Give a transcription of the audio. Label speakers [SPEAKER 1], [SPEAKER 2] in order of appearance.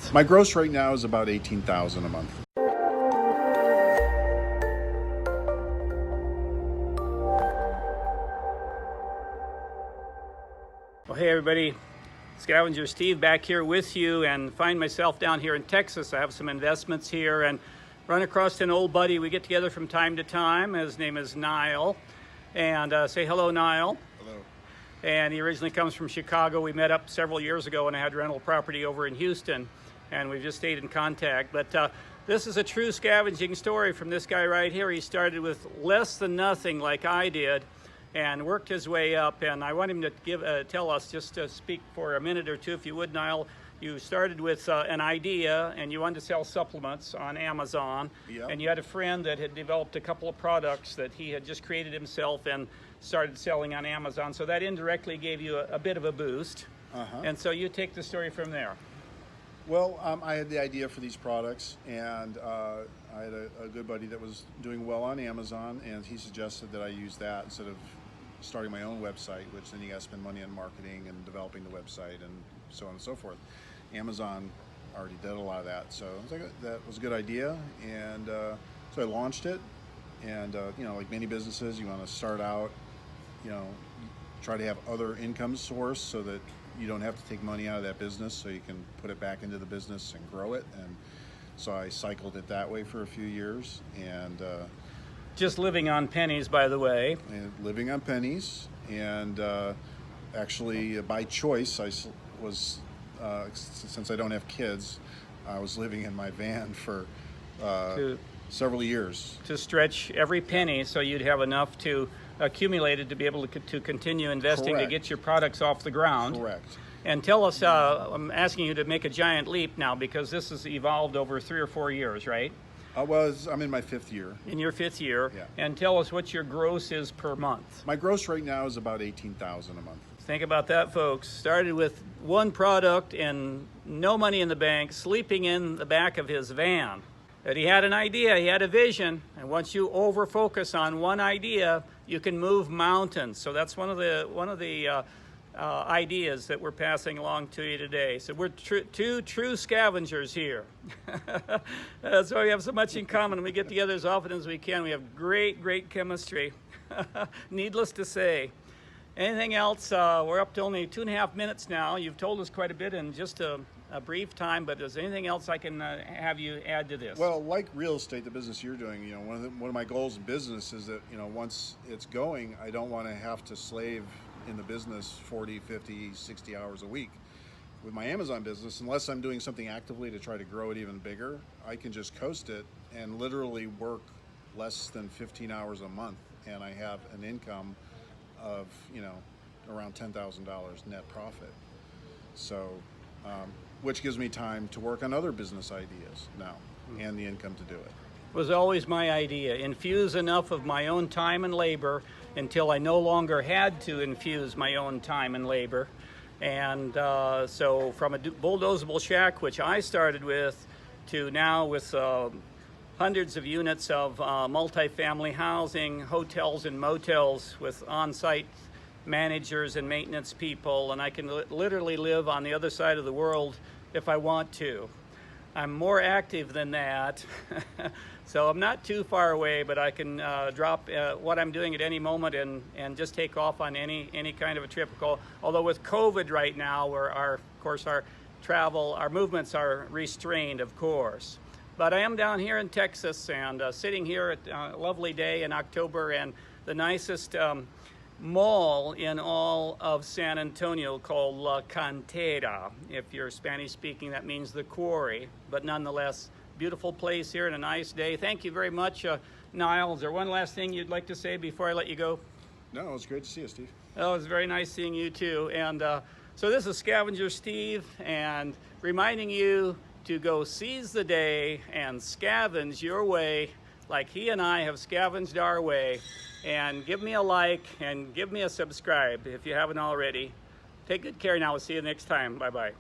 [SPEAKER 1] month?
[SPEAKER 2] My gross right now is about $18,000 a month.
[SPEAKER 1] Well, hey everybody, Scavenger Steve back here with you, and find myself down here in Texas. I have some investments here and run across an old buddy. We get together from time to time. His name is Niall. And say hello, Niall.
[SPEAKER 2] Hello.
[SPEAKER 1] And he originally comes from Chicago. We met up several years ago when I had rental property over in Houston, and we've just stayed in contact. But this is a true scavenging story from this guy right here. He started with less than nothing like I did and worked his way up. And I want him to tell us, just to speak for a minute or two, if you would, Niall. You started with an idea, and you wanted to sell supplements on Amazon.
[SPEAKER 2] Yep.
[SPEAKER 1] And you had a friend that had developed a couple of products that he had just created himself and started selling on Amazon. So that indirectly gave you a bit of a boost. And so you take the story from there.
[SPEAKER 2] Well, I had the idea for these products, and I had a good buddy that was doing well on Amazon, and he suggested that I use that instead of starting my own website, which then you got to spend money on marketing and developing the website and so on and so forth. Amazon already did a lot of that, so I was like, that was a good idea, and so I launched it. And you know, like many businesses, you want to start out, you know, try to have other income source so that you don't have to take money out of that business, so you can put it back into the business and grow it. And so I cycled it that way for a few years, and
[SPEAKER 1] just living on pennies, by the way.
[SPEAKER 2] And living on pennies, and actually by choice, I was since I don't have kids, I was living in my van for several years
[SPEAKER 1] to stretch every penny, so you'd have enough to accumulate it to be able to continue investing.
[SPEAKER 2] Correct.
[SPEAKER 1] To get your products off the ground.
[SPEAKER 2] Correct.
[SPEAKER 1] And tell us, I'm asking you to make a giant leap now, because this has evolved over 3 or 4 years, right?
[SPEAKER 2] I'm in my 5th year.
[SPEAKER 1] In your 5th year.
[SPEAKER 2] Yeah.
[SPEAKER 1] And tell us what your gross is per month.
[SPEAKER 2] My gross right now is about $18,000 a month.
[SPEAKER 1] Think about that, folks. Started with one product and no money in the bank, sleeping in the back of his van. But he had an idea, he had a vision, and once you over-focus on one idea, you can move mountains. So that's one of the ideas that we're passing along to you today. So we're two true scavengers here. That's why we have so much in common. We get together as often as we can. We have great chemistry. Needless to say. Anything else? We're up to only 2.5 minutes now. You've told us quite a bit in just a brief time, but is there anything else I can have you add to this?
[SPEAKER 2] Well, like real estate, the business you're doing, you know, one of my goals in business is that, you know, once it's going, I don't want to have to slave in the business 40, 50, 60 hours a week. With my Amazon business, unless I'm doing something actively to try to grow it even bigger, I can just coast it and literally work less than 15 hours a month, and I have an income of, you know, around $10,000 net profit. So, which gives me time to work on other business ideas now and the income to do it.
[SPEAKER 1] Was always my idea. Infuse enough of my own time and labor until I no longer had to infuse my own time and labor. And so from a bulldozable shack, which I started with, to now with hundreds of units of multifamily housing, hotels and motels with on-site managers and maintenance people, and I can literally live on the other side of the world if I want to. I'm more active than that, so I'm not too far away, but I can drop what I'm doing at any moment and just take off on any kind of a trip. Although with COVID right now, where of course our travel, our movements are restrained, of course. But I am down here in Texas, and sitting here at a lovely day in October, and the nicest mall in all of San Antonio called La Cantera. If you're Spanish speaking, that means the quarry, but nonetheless, beautiful place here and a nice day. Thank you very much, Niall. Is there one last thing you'd like to say before I let you go?
[SPEAKER 2] No, it was great to see you, Steve.
[SPEAKER 1] Oh, it was very nice seeing you too. And so this is Scavenger Steve, and reminding you to go seize the day and scavenge your way like he and I have scavenged our way. And give me a like and give me a subscribe if you haven't already. Take good care now. We'll see you next time. Bye-bye.